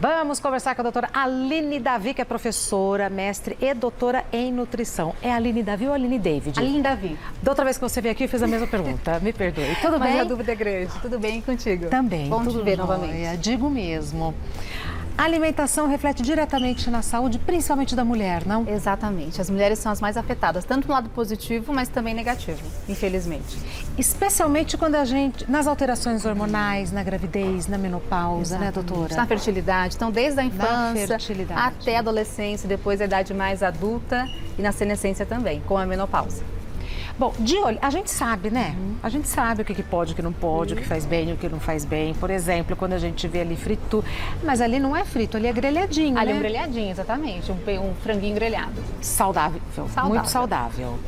Vamos conversar com a doutora Aline Davi, que é professora, mestre e doutora em nutrição. É a Aline Davi ou a Aline David? Aline Davi. Da outra vez que você veio aqui, eu fiz a mesma pergunta. Me perdoe. Tudo bem? Mas a dúvida é grande. Tudo bem contigo? Também. Bom te ver novamente. Digo mesmo. A alimentação reflete diretamente na saúde, principalmente da mulher, não? Exatamente. As mulheres são as mais afetadas, tanto no lado positivo, mas também negativo, infelizmente. Especialmente quando a gente, nas alterações hormonais, na gravidez, na menopausa, né, doutora? Na fertilidade. Então, desde a infância até a adolescência, depois a idade mais adulta e na senescência também, com a menopausa. Bom, de olho, a gente sabe, né? A gente sabe o que pode, o que não pode, o que faz bem, o que não faz bem. Por exemplo, quando a gente vê ali frito, mas ali não é frito, ali é grelhadinho, ali né? É um grelhadinho, exatamente, um franguinho grelhado. Saudável, muito saudável.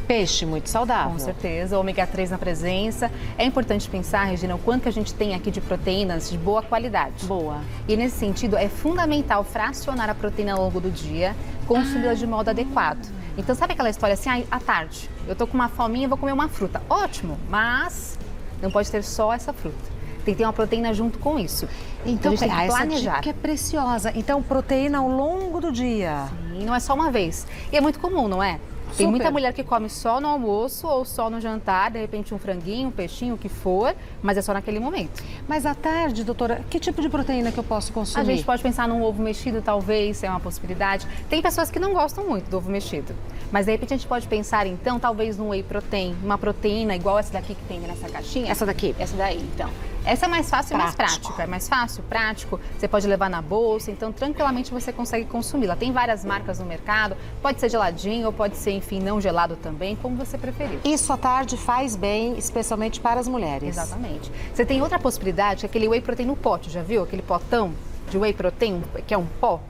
Peixe, muito saudável. Com certeza, ômega 3 na presença. É importante pensar, Regina, o quanto que a gente tem aqui de proteínas de boa qualidade. Boa. E nesse sentido, é fundamental fracionar a proteína ao longo do dia, consumi-la de modo adequado. Então, sabe aquela história assim, à tarde, eu tô com uma fominha e vou comer uma fruta. Ótimo, mas não pode ter só essa fruta. Tem que ter uma proteína junto com isso. Então, a gente tem que planejar. Essa dica é preciosa. Então, proteína ao longo do dia. Sim, não é só uma vez. E é muito comum, não é? Tem muita mulher que come só no almoço ou só no jantar, de repente um franguinho, um peixinho, o que for, mas é só naquele momento. Mas à tarde, doutora, que tipo de proteína que eu posso consumir? A gente pode pensar num ovo mexido, talvez, é uma possibilidade. Tem pessoas que não gostam muito do ovo mexido, mas de repente a gente pode pensar, então, talvez num whey protein, uma proteína igual essa daqui que tem nessa caixinha. Essa daqui? Essa daí, então. Essa é mais fácil e mais prática. É mais fácil, prático, você pode levar na bolsa, então tranquilamente você consegue consumi-la. Tem várias marcas no mercado, pode ser geladinho ou pode ser, enfim, não gelado também, como você preferir. Isso à tarde faz bem, especialmente para as mulheres. Exatamente. Você tem outra possibilidade, que é aquele whey protein no pote, já viu? Aquele potão de whey protein, que é um pó.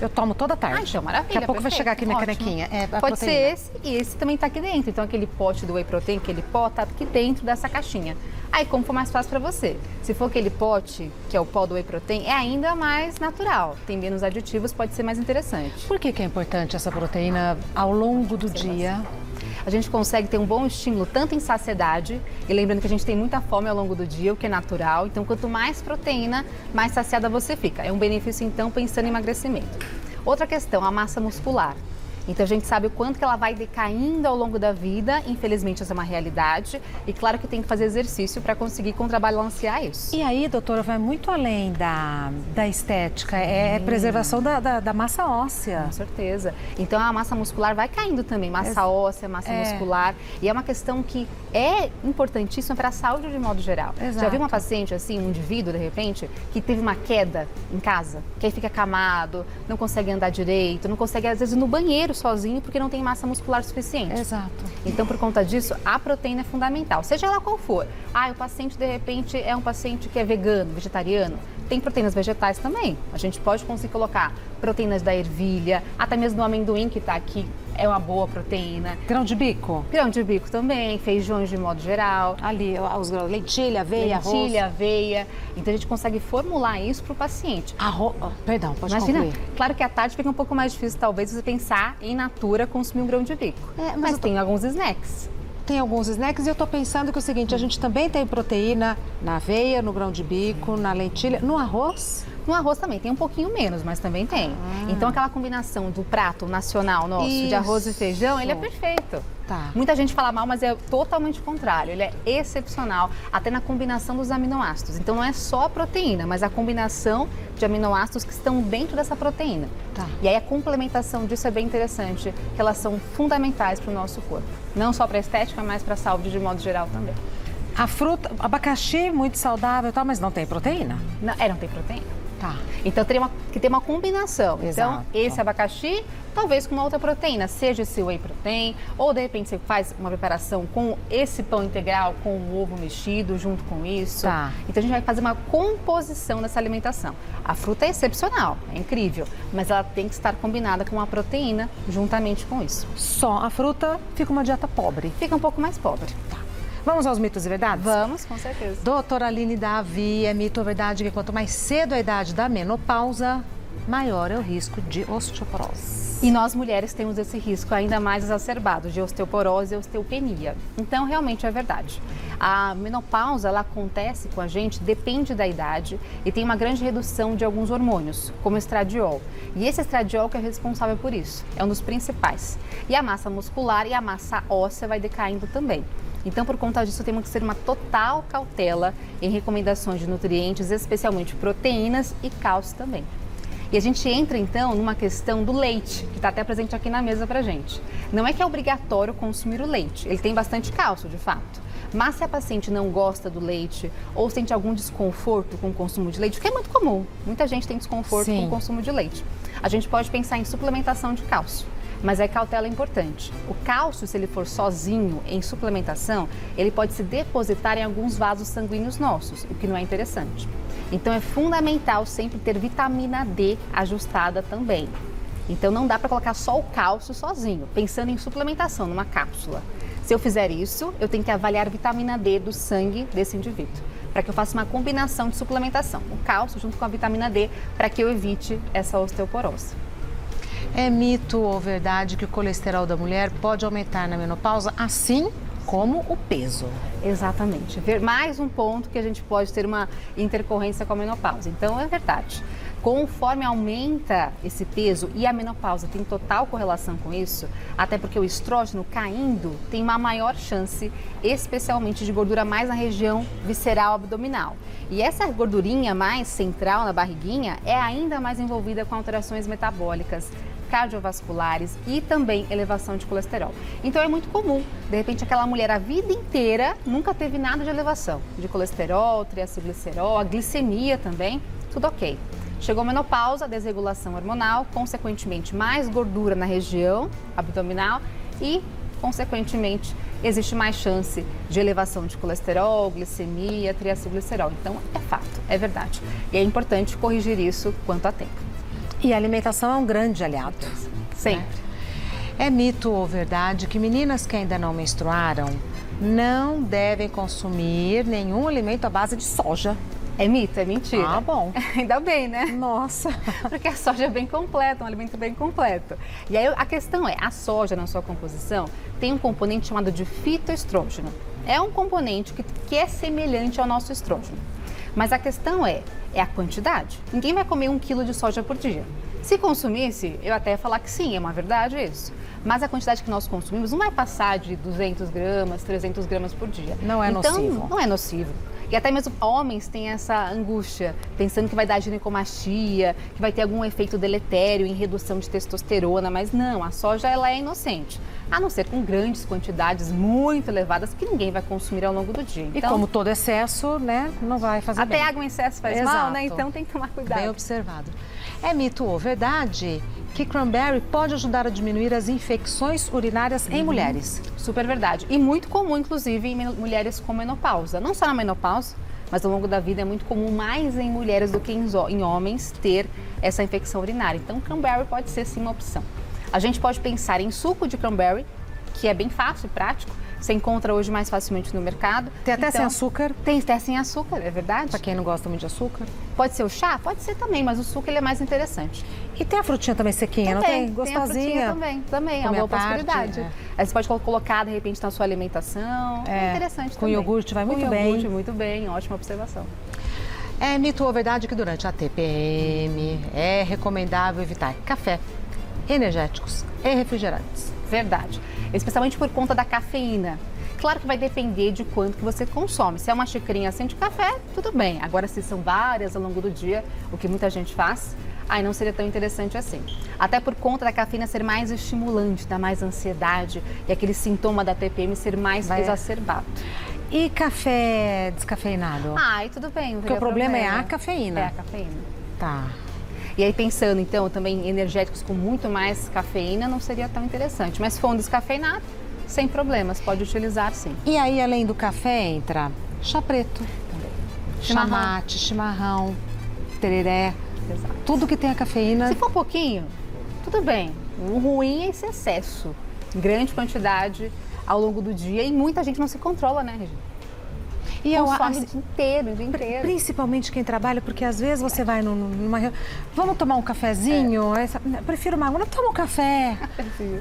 Eu tomo toda tarde. Ah, então, maravilha. Daqui a pouco vai chegar aqui minha canequinha. Pode ser esse e esse também está aqui dentro. Então, aquele pote do whey protein, aquele pó, está aqui dentro dessa caixinha. Aí, como for mais fácil para você. Se for aquele pote, que é o pó do whey protein, é ainda mais natural. Tem menos aditivos, pode ser mais interessante. Por que é importante essa proteína ao longo do dia? A gente consegue ter um bom estímulo tanto em saciedade, e lembrando que a gente tem muita fome ao longo do dia, o que é natural, então quanto mais proteína, mais saciada você fica. É um benefício então pensando em emagrecimento. Outra questão, a massa muscular. Então a gente sabe o quanto que ela vai decaindo ao longo da vida, infelizmente essa é uma realidade, e claro que tem que fazer exercício para conseguir contrabalancear isso. E aí, doutora, vai muito além da estética, é preservação da massa óssea. Com certeza. Então a massa muscular vai caindo também, massa óssea, massa muscular, e é uma questão que é importantíssima para a saúde de modo geral. Exato. Já viu uma paciente assim, um indivíduo de repente, que teve uma queda em casa, que aí fica acamado, não consegue andar direito, não consegue às vezes ir no banheiro sozinho porque não tem massa muscular suficiente. Exato. Então, por conta disso, a proteína é fundamental, seja ela qual for. O paciente, de repente, é um paciente que é vegano, vegetariano, tem proteínas vegetais também. A gente pode conseguir colocar proteínas da ervilha, até mesmo do amendoim que está aqui, é uma boa proteína. Grão de bico? Grão de bico também, feijões de modo geral. Ali, os grãos, lentilha, aveia, arroz. Lentilha, aveia. Então, a gente consegue formular isso para o paciente. Perdão, pode Imagina, concluir. claro que à tarde fica um pouco mais difícil, talvez, você pensar em natura consumir um grão de bico. Mas tem alguns snacks. Tem alguns snacks e eu tô pensando que é o seguinte, a gente também tem proteína na aveia, no grão de bico, na lentilha, no arroz? No arroz também, tem um pouquinho menos, mas também tem. Então aquela combinação do prato nacional nosso, de arroz e feijão, ele é perfeito. Tá. Muita gente fala mal, mas é totalmente o contrário. Ele é excepcional, até na combinação dos aminoácidos. Então não é só a proteína, mas a combinação de aminoácidos que estão dentro dessa proteína. Tá. E aí a complementação disso é bem interessante, que elas são fundamentais para o nosso corpo. Não só para a estética, mas para a saúde de modo geral também. A fruta, abacaxi, muito saudável e tal, mas não tem proteína? Não tem proteína. Tá. Então teria que ter uma combinação. Exato. Então, esse abacaxi, talvez com uma outra proteína, seja esse whey protein, ou de repente você faz uma preparação com esse pão integral, com o ovo mexido junto com isso. Tá. Então a gente vai fazer uma composição dessa alimentação. A fruta é excepcional, é incrível, mas ela tem que estar combinada com uma proteína juntamente com isso. Só a fruta fica uma dieta pobre. Fica um pouco mais pobre. Tá. Vamos aos mitos e verdades? Vamos, com certeza. Doutora Aline Davi, é mito ou verdade que quanto mais cedo a idade da menopausa, maior é o risco de osteoporose. E nós mulheres temos esse risco ainda mais exacerbado de osteoporose e osteopenia. Então, realmente é verdade. A menopausa, ela acontece com a gente, depende da idade e tem uma grande redução de alguns hormônios, como o estradiol. E esse estradiol que é responsável por isso, é um dos principais. E a massa muscular e a massa óssea vai decaindo também. Então, por conta disso, temos que ter uma total cautela em recomendações de nutrientes, especialmente proteínas e cálcio também. E a gente entra, então, numa questão do leite, que está até presente aqui na mesa pra gente. Não é que é obrigatório consumir o leite, ele tem bastante cálcio, de fato. Mas se a paciente não gosta do leite ou sente algum desconforto com o consumo de leite, o que é muito comum, muita gente tem desconforto com o consumo de leite, a gente pode pensar em suplementação de cálcio. Mas a cautela é importante. O cálcio, se ele for sozinho em suplementação, ele pode se depositar em alguns vasos sanguíneos nossos, o que não é interessante. Então é fundamental sempre ter vitamina D ajustada também. Então não dá para colocar só o cálcio sozinho, pensando em suplementação numa cápsula. Se eu fizer isso, eu tenho que avaliar a vitamina D do sangue desse indivíduo, para que eu faça uma combinação de suplementação, o cálcio junto com a vitamina D, para que eu evite essa osteoporose. É mito ou verdade que o colesterol da mulher pode aumentar na menopausa, assim como o peso? Exatamente. Ver mais um ponto que a gente pode ter uma intercorrência com a menopausa. Então, é verdade. Conforme aumenta esse peso e a menopausa tem total correlação com isso, até porque o estrógeno caindo tem uma maior chance, especialmente de gordura mais na região visceral abdominal. E essa gordurinha mais central na barriguinha é ainda mais envolvida com alterações metabólicas, cardiovasculares e também elevação de colesterol. Então é muito comum, de repente aquela mulher a vida inteira nunca teve nada de elevação, de colesterol, triacilglicerol, a glicemia também, tudo ok. Chegou a menopausa, desregulação hormonal, consequentemente mais gordura na região abdominal e, consequentemente, existe mais chance de elevação de colesterol, glicemia, triacilglicerol. Então é fato, é verdade. E é importante corrigir isso quanto a tempo. E a alimentação é um grande aliado. Sempre. É mito ou verdade que meninas que ainda não menstruaram não devem consumir nenhum alimento à base de soja? É mito, é mentira. Ah, bom. Ainda bem, né? Nossa. Porque a soja é bem completa, um alimento bem completo. E aí a questão é, a soja na sua composição tem um componente chamado de fitoestrógeno. É um componente que é semelhante ao nosso estrógeno. Mas a questão é a quantidade. Ninguém vai comer 1 quilo de soja por dia. Se consumisse, eu até ia falar que sim, é uma verdade isso. Mas a quantidade que nós consumimos não vai passar de 200 gramas, 300 gramas por dia. Não é nocivo. Então, não é nocivo. E até mesmo homens têm essa angústia, pensando que vai dar ginecomastia, que vai ter algum efeito deletério em redução de testosterona, mas não, a soja ela é inocente. A não ser com grandes quantidades muito elevadas que ninguém vai consumir ao longo do dia. Então, e como todo excesso, né, não vai fazer bem. Até água em excesso faz mal, né? Então tem que tomar cuidado. Bem observado. É mito ou verdade que cranberry pode ajudar a diminuir as infecções urinárias em mulheres? Super verdade. E muito comum, inclusive, em mulheres com menopausa. Não só na menopausa, mas ao longo da vida é muito comum mais em mulheres do que em homens ter essa infecção urinária. Então, cranberry pode ser sim uma opção. A gente pode pensar em suco de cranberry, que é bem fácil e prático. Você encontra hoje mais facilmente no mercado. Tem até sem açúcar? Tem até sem açúcar, é verdade. Para quem não gosta muito de açúcar. Pode ser o chá? Pode ser também, mas o suco ele é mais interessante. E tem a frutinha também sequinha, também, não tem? Gostosinha. Também, é uma boa possibilidade. É. Aí você pode colocar, de repente, na sua alimentação. É interessante com também. Iogurte vai muito bem. Iogurte, muito bem, ótima observação. É mito ou verdade que durante a TPM é recomendável evitar café, energéticos e refrigerantes? Verdade. Especialmente por conta da cafeína. Claro que vai depender de quanto que você consome. Se é uma xicrinha assim de café, tudo bem. Agora, se são várias ao longo do dia, o que muita gente faz, aí não seria tão interessante assim. Até por conta da cafeína ser mais estimulante, dar mais ansiedade e aquele sintoma da TPM ser mais exacerbado. E café descafeinado? Ai, tudo bem. Porque o problema é a cafeína. É a cafeína. Tá. E aí pensando, então, também em energéticos com muito mais cafeína, não seria tão interessante. Mas se for um descafeinado, sem problemas, pode utilizar sim. E aí, além do café, entra chá preto, também. Chá mate, chimarrão, tereré. Exato. Tudo que tem a cafeína. Se for um pouquinho, tudo bem. O ruim é esse excesso. Grande quantidade ao longo do dia e muita gente não se controla, né, Regina? E eu consome assim, o dia inteiro, o dia inteiro. Principalmente quem trabalha, porque às vezes você vai numa reunião, vamos tomar um cafezinho? Prefiro uma água, não toma um café.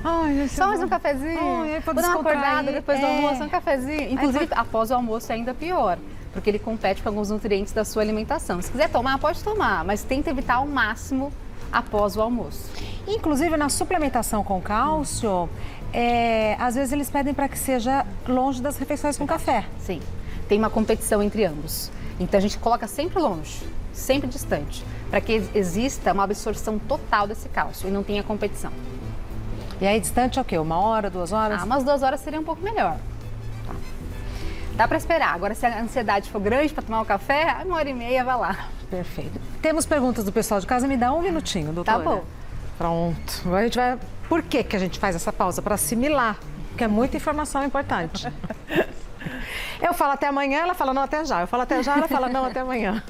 Ai, Só mais um cafezinho. Ai, vou dar uma acordada depois do almoço, um cafezinho. Inclusive, após o almoço é ainda pior, porque ele compete com alguns nutrientes da sua alimentação. Se quiser tomar, pode tomar, mas tenta evitar ao máximo após o almoço. Inclusive, na suplementação com cálcio, às vezes eles pedem para que seja longe das refeições com café. Sim, tem uma competição entre ambos. Então, a gente coloca sempre longe, sempre distante, para que exista uma absorção total desse cálcio e não tenha competição. E aí, distante é o quê? 1 hora, 2 horas? Umas 2 horas seria um pouco melhor. Tá. Dá para esperar. Agora, se a ansiedade for grande para tomar um café, 1h30 vai lá. Perfeito. Temos perguntas do pessoal de casa, me dá um minutinho, doutora. Tá bom. Pronto. A gente vai... Por que a gente faz essa pausa? Para assimilar, porque é muita informação importante. Eu falo até amanhã, ela fala não até já. Eu falo até já, ela fala não até amanhã.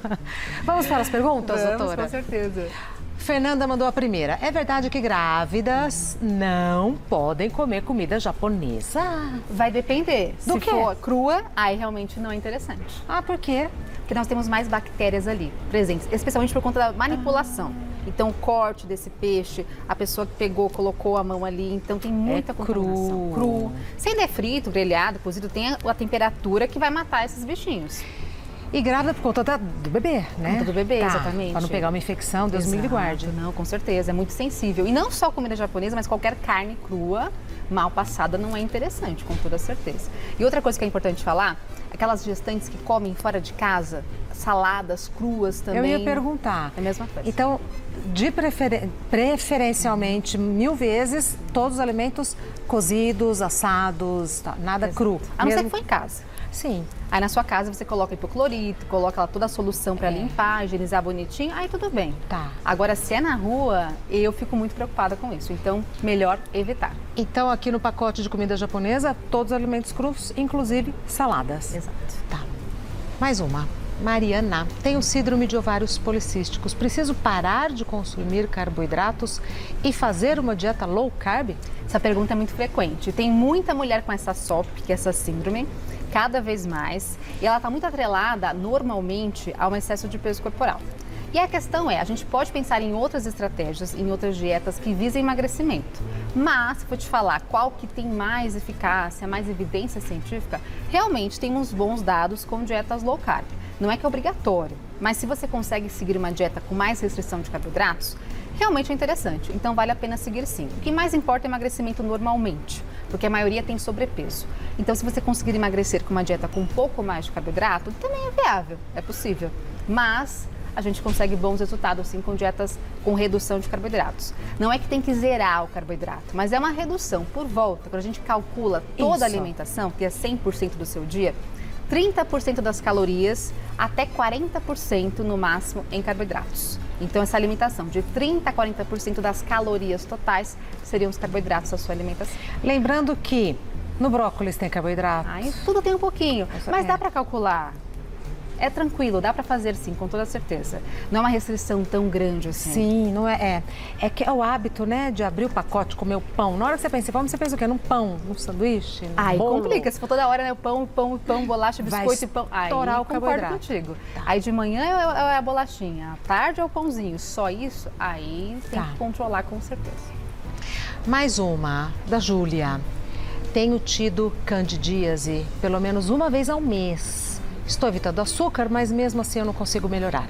Vamos para as perguntas, doutora? Com certeza. Fernanda mandou a primeira. É verdade que grávidas não podem comer comida japonesa? Vai depender. Do Se quê? for crua, aí realmente não é interessante. Ah, por quê? Porque nós temos mais bactérias ali presentes, especialmente por conta da manipulação. Então, o corte desse peixe, a pessoa que pegou, colocou a mão ali, então tem muita contaminação. Cru. Se ainda é frito, grelhado, cozido, tem a temperatura que vai matar esses bichinhos. E grávida por conta do bebê, né? Por conta do bebê, exatamente. Para não pegar uma infecção, Deus me livre guarde. Não, com certeza, é muito sensível. E não só comida japonesa, mas qualquer carne crua, mal passada, não é interessante, com toda certeza. E outra coisa que é importante falar, aquelas gestantes que comem fora de casa, saladas cruas também. Eu ia perguntar. É a mesma coisa. Então, preferencialmente, 1000 vezes, todos os alimentos cozidos, assados, nada cru. A não ser que for em casa. Sim. Aí na sua casa você coloca hipoclorito, coloca lá toda a solução para limpar, higienizar bonitinho, aí tudo bem. Tá. Agora, se é na rua, eu fico muito preocupada com isso. Então, melhor evitar. Então, aqui no pacote de comida japonesa, todos os alimentos crus, inclusive saladas. Exato. Tá. Mais uma. Mariana, tenho síndrome de ovários policísticos. Preciso parar de consumir carboidratos e fazer uma dieta low carb? Essa pergunta é muito frequente. Tem muita mulher com essa SOP, que é essa síndrome, cada vez mais. E ela está muito atrelada, normalmente, a um excesso de peso corporal. E a questão é, a gente pode pensar em outras estratégias, em outras dietas que visem emagrecimento. Mas, se eu te falar qual que tem mais eficácia, mais evidência científica, realmente tem uns bons dados com dietas low carb. Não é que é obrigatório, mas se você consegue seguir uma dieta com mais restrição de carboidratos, realmente é interessante. Então, vale a pena seguir sim. O que mais importa é emagrecimento normalmente, porque a maioria tem sobrepeso. Então, se você conseguir emagrecer com uma dieta com um pouco mais de carboidrato, também é viável, é possível. Mas a gente consegue bons resultados sim com dietas com redução de carboidratos. Não é que tem que zerar o carboidrato, mas é uma redução por volta. Quando a gente calcula toda a alimentação, que é 100% do seu dia, 30% das calorias até 40% no máximo em carboidratos. Então, essa alimentação de 30% a 40% das calorias totais seriam os carboidratos da sua alimentação. Lembrando que no brócolis tem carboidrato. Tudo tem um pouquinho, mas dá para calcular. É tranquilo, dá para fazer sim, com toda certeza. Não é uma restrição tão grande assim. Sim, não é. É que é o hábito, né, de abrir o pacote, comer o pão. Na hora que você pensa em fome, você pensa o quê? Num pão, num sanduíche, num bolo? Complica. Se for toda hora, né, pão, bolacha, biscoito e pão. Aí estourar o concordo carboidrato. Contigo. Tá. Aí de manhã é a bolachinha, à tarde é o pãozinho. Só isso, aí tem que controlar com certeza. Mais uma, da Júlia. Tenho tido candidíase pelo menos uma vez ao mês. Estou evitando açúcar, mas mesmo assim eu não consigo melhorar.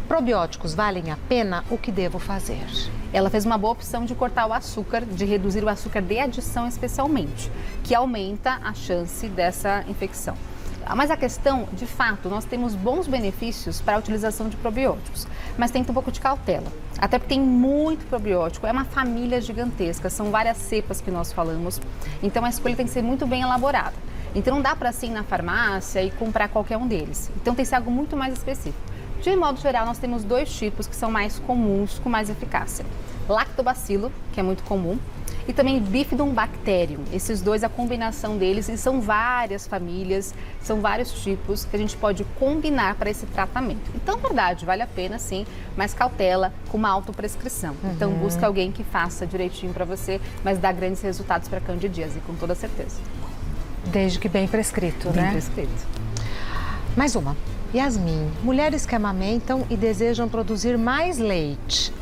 Probióticos valem a pena? O que devo fazer? Ela fez uma boa opção de cortar o açúcar, de reduzir o açúcar de adição especialmente, que aumenta a chance dessa infecção. Mas a questão, de fato, nós temos bons benefícios para a utilização de probióticos, mas tem que ter um pouco de cautela. Até porque tem muito probiótico, é uma família gigantesca, são várias cepas que nós falamos, então a escolha tem que ser muito bem elaborada. Então não dá para ir na farmácia e comprar qualquer um deles. Então tem que ser algo muito mais específico. De modo geral, nós temos 2 tipos que são mais comuns, com mais eficácia. Lactobacilo, que é muito comum, e também Bifidum bacterium. Esses dois, a combinação deles, e são várias famílias, são vários tipos que a gente pode combinar para esse tratamento. Então, verdade, vale a pena sim, mas cautela, com uma autoprescrição. Então, busca alguém que faça direitinho para você, mas dá grandes resultados para a candidíase, com toda certeza. Desde que bem prescrito, né? Bem prescrito. Mais uma. Yasmin, mulheres que amamentam e desejam produzir mais leite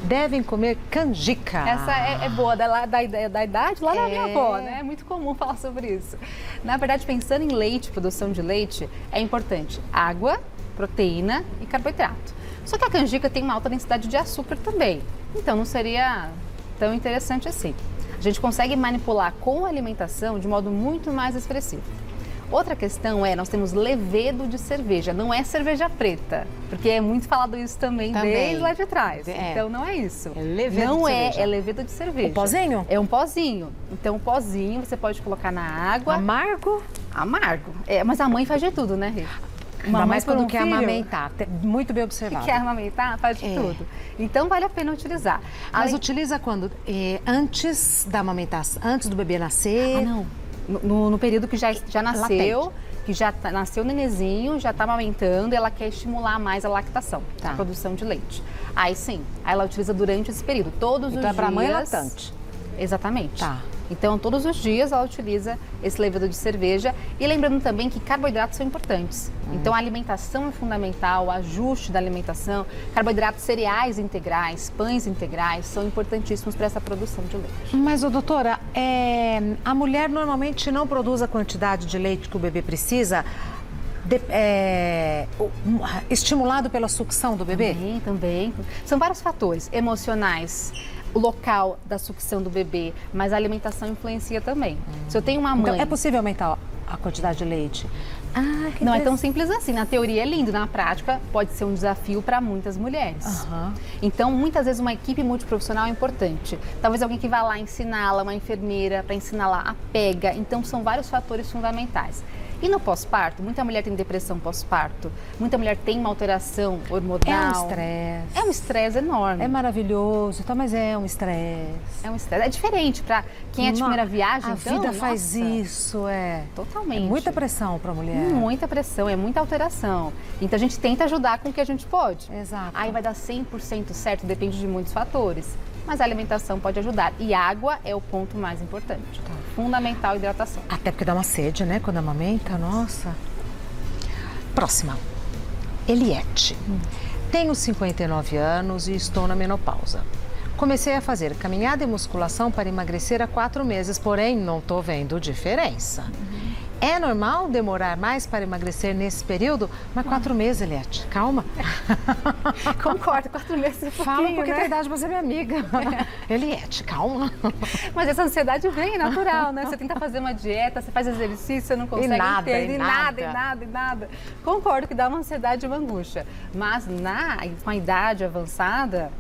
devem comer canjica. Essa é boa, da idade lá da minha avó, né? É muito comum falar sobre isso. Na verdade, pensando em leite, produção de leite, é importante água, proteína e carboidrato. Só que a canjica tem uma alta densidade de açúcar também, então não seria tão interessante assim. A gente consegue manipular com a alimentação de modo muito mais expressivo. Outra questão nós temos levedo de cerveja, não é cerveja preta, porque é muito falado isso também. Desde lá de trás. Então não é isso. É levedo não de cerveja. É levedo de cerveja. Um pozinho? É um pozinho. Então o pozinho você pode colocar na água. Amargo? Amargo. Mas a mãe faz de tudo, né, Rê? Ainda mais quando quer amamentar. Muito bem observado. Quer amamentar, faz de tudo. Então vale a pena utilizar. Mas utiliza quando? Antes da amamentação, antes do bebê nascer? Ah, não. No período que já nasceu, latente. Que já nasceu o nenenzinho, já está amamentando, ela quer estimular mais a lactação, a produção de leite. Aí sim, aí ela utiliza durante esse período, todos os dias. Então é para mãe lactante. Exatamente. Tá. Então, todos os dias ela utiliza esse levedo de cerveja. E lembrando também que carboidratos são importantes. Então, a alimentação é fundamental, o ajuste da alimentação. Carboidratos, cereais integrais, pães integrais são importantíssimos para essa produção de leite. Mas, doutora, a mulher normalmente não produz a quantidade de leite que o bebê precisa, estimulado pela sucção do bebê? Também. São vários fatores emocionais. O local da sucção do bebê, mas a alimentação influencia também. Se eu tenho uma mãe... Então, é possível aumentar a quantidade de leite? Não é tão simples assim. Na teoria é lindo, na prática pode ser um desafio para muitas mulheres. Então, muitas vezes uma equipe multiprofissional é importante. Talvez alguém que vá lá ensiná-la, uma enfermeira para ensiná-la a pega. Então, são vários fatores fundamentais. E no pós-parto, muita mulher tem depressão pós-parto, muita mulher tem uma alteração hormonal. É um estresse. É um estresse enorme. É maravilhoso, então, mas é um estresse. É um estresse. É diferente para quem é de primeira viagem. A vida faz isso, Totalmente. É muita pressão para a mulher. Muita pressão, é muita alteração. Então a gente tenta ajudar com o que a gente pode. Exato. Aí vai dar 100% certo, depende de muitos fatores. Mas a alimentação pode ajudar. E água é o ponto mais importante. Fundamental, hidratação. Até porque dá uma sede, né? Quando amamenta, nossa. Próxima. Eliette. Tenho 59 anos e estou na menopausa. Comecei a fazer caminhada e musculação para emagrecer há 4 meses, porém não estou vendo diferença. É normal demorar mais para emagrecer nesse período? Mas 4 meses, Eliette, calma. Concordo, 4 meses é pouquinho, fala porque né? tem idade para ser minha amiga. Eliette, calma. Mas essa ansiedade vem, é natural, né? Você tenta fazer uma dieta, você faz exercício, você não consegue e nada. Concordo que dá uma ansiedade e uma angústia. Mas com a idade avançada...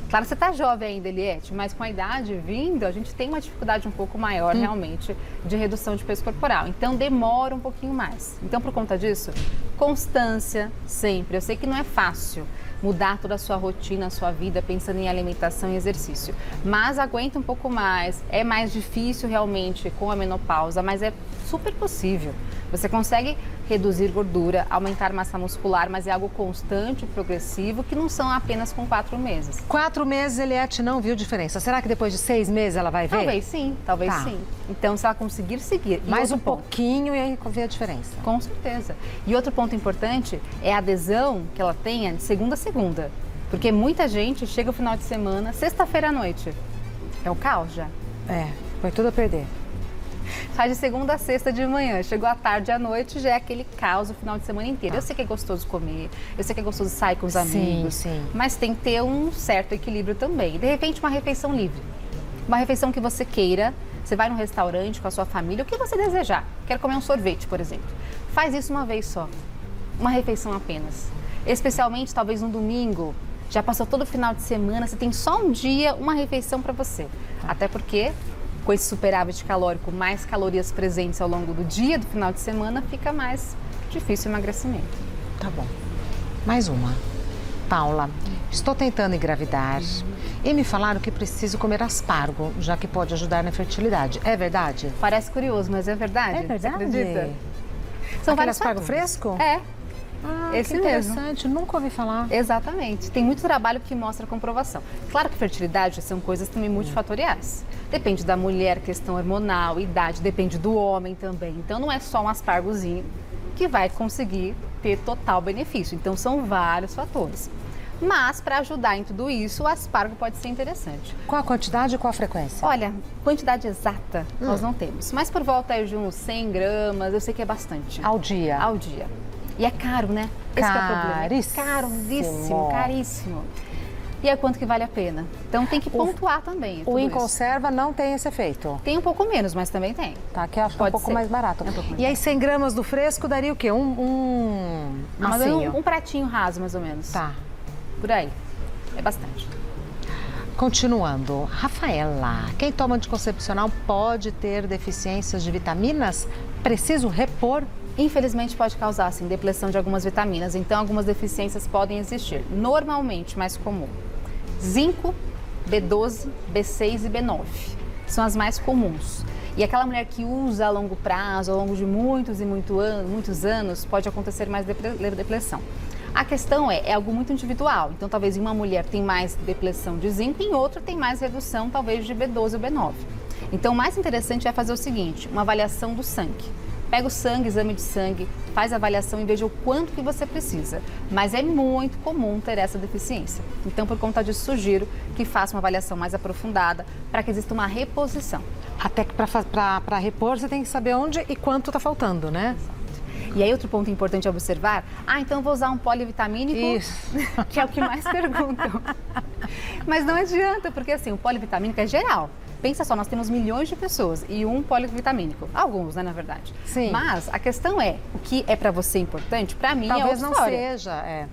Claro, você está jovem ainda, Eliette, mas com a idade vindo, a gente tem uma dificuldade um pouco maior, realmente, de redução de peso corporal. Então, demora um pouquinho mais. Então, por conta disso, constância sempre. Eu sei que não é fácil mudar toda a sua rotina, a sua vida, pensando em alimentação e exercício. Mas aguenta um pouco mais. É mais difícil, realmente, com a menopausa, mas é super possível. Você consegue reduzir gordura, aumentar massa muscular, mas é algo constante, progressivo, que não são apenas com 4 meses. 4 meses, Eliette não viu diferença. Será que depois de 6 meses ela vai ver? Talvez sim, talvez sim. Então, se ela conseguir seguir. Mais um pouquinho e aí vê a diferença. Com certeza. E outro ponto importante é a adesão que ela tenha de segunda a segunda. Porque muita gente chega o final de semana, sexta-feira à noite. É o caos já. Foi tudo a perder. Faz de segunda a sexta de manhã, chegou à tarde e à noite, já é aquele caos o final de semana inteiro. Eu sei que é gostoso comer, eu sei que é gostoso sair com os amigos, mas tem que ter um certo equilíbrio também. De repente, uma refeição livre. Uma refeição que você queira, você vai num restaurante com a sua família, o que você desejar. Quer comer um sorvete, por exemplo. Faz isso uma vez só, uma refeição apenas. Especialmente, talvez no domingo, já passou todo o final de semana, você tem só um dia, uma refeição para você. Até porque... com esse superávit calórico, mais calorias presentes ao longo do dia, do final de semana, fica mais difícil o emagrecimento. Tá bom. Mais uma. Paula, estou tentando engravidar e me falaram que preciso comer aspargo, já que pode ajudar na fertilidade. É verdade? Parece curioso, mas é verdade. É verdade? Você acredita? São vários aspargo fatores. fresco? É. Esse que interessante, mesmo. Nunca ouvi falar. Exatamente. Tem muito trabalho que mostra a comprovação. Claro que fertilidade são coisas também multifatoriais. Depende da mulher, questão hormonal, idade, depende do homem também. Então não é só um aspargozinho que vai conseguir ter total benefício. Então, são vários fatores. Mas, para ajudar em tudo isso, o aspargo pode ser interessante. Qual a quantidade e qual a frequência? Olha, quantidade exata nós não temos. Mas por volta aí de uns 100 gramas, eu sei que é bastante. Ao dia? Ao dia. E é caro, né? Esse que é o problema. Caríssimo. Caríssimo, caríssimo. E é quanto que vale a pena. Então tem que pontuar também. O em conserva não tem esse efeito? Tem um pouco menos, mas também tem. Tá, que eu acho que é um pouco mais barato. E aí 100 gramas do fresco daria o quê? Um pratinho raso, mais ou menos. Tá. Por aí. É bastante. Continuando, Rafaela, quem toma anticoncepcional pode ter deficiências de vitaminas? Preciso repor? Infelizmente pode causar, sim, depleção de algumas vitaminas, então algumas deficiências podem existir. Normalmente, mais comum, zinco, B12, B6 e B9 são as mais comuns. E aquela mulher que usa a longo prazo, ao longo de muitos anos, pode acontecer mais depleção. A questão é algo muito individual, então talvez em uma mulher tem mais depleção de zinco, em outra tem mais redução talvez de B12 ou B9. Então o mais interessante é fazer o seguinte, uma avaliação do sangue. Pega o sangue, exame de sangue, faz a avaliação e veja o quanto que você precisa. Mas é muito comum ter essa deficiência. Então, por conta disso, sugiro que faça uma avaliação mais aprofundada para que exista uma reposição. Até que para repor você tem que saber onde e quanto está faltando, né? E aí, outro ponto importante a observar, então vou usar um polivitamínico, isso. Que é o que mais perguntam. Mas não adianta, porque assim, o polivitamínico é geral. Pensa só, nós temos milhões de pessoas e um polivitamínico. Alguns, né, na verdade. Sim. Mas a questão é, o que é para você importante, para mim talvez é outra não história. seja, é.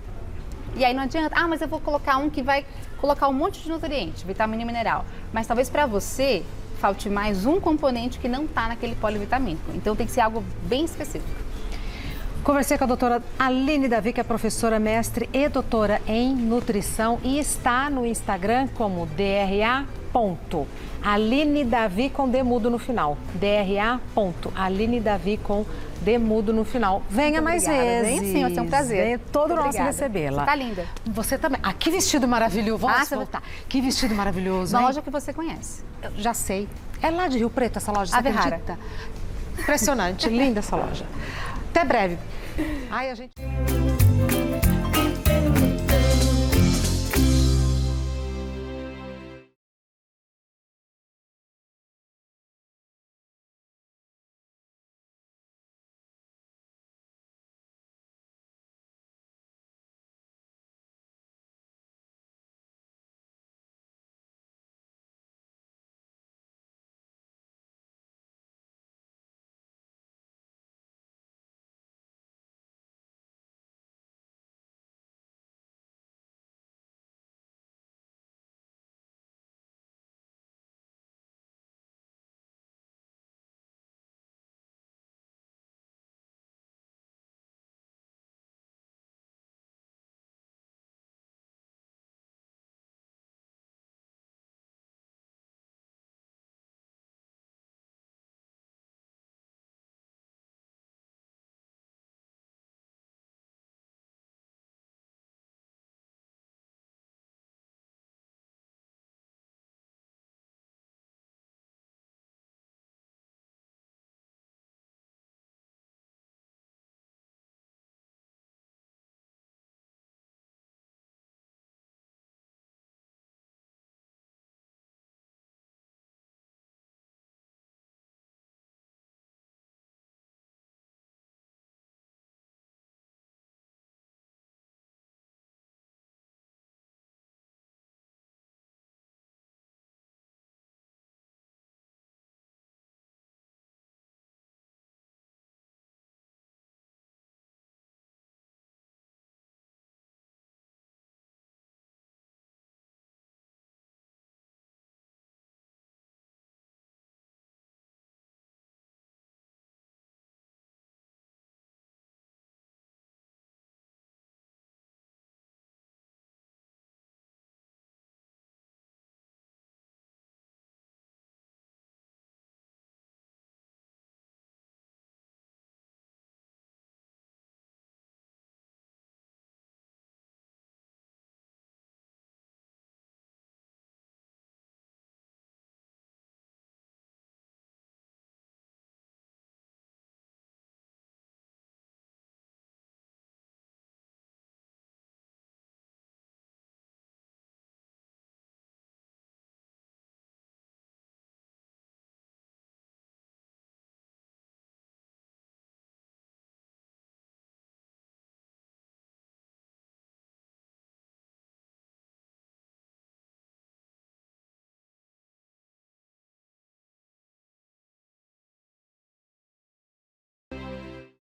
E aí não adianta, mas eu vou colocar um que vai colocar um monte de nutriente, vitamina e mineral. Mas talvez para você falte mais um componente que não está naquele polivitamínico. Então tem que ser algo bem específico. Conversei com a doutora Aline Davi, que é professora, mestre e doutora em nutrição e está no Instagram como DRA.Aline Davi com D mudo no final. DRA.Aline Davi com D mudo no final. Venha mais vezes. Venha sim, vai ser um prazer. Venha todo nosso recebê-la. Você tá linda. Você também. Ah, que vestido maravilhoso. Vamos voltar. Que vestido maravilhoso, Uma hein? loja que você conhece. Eu já sei. É lá de Rio Preto essa loja, você Ave Rara. acredita? Impressionante, linda essa loja. Até breve. Ai, a gente...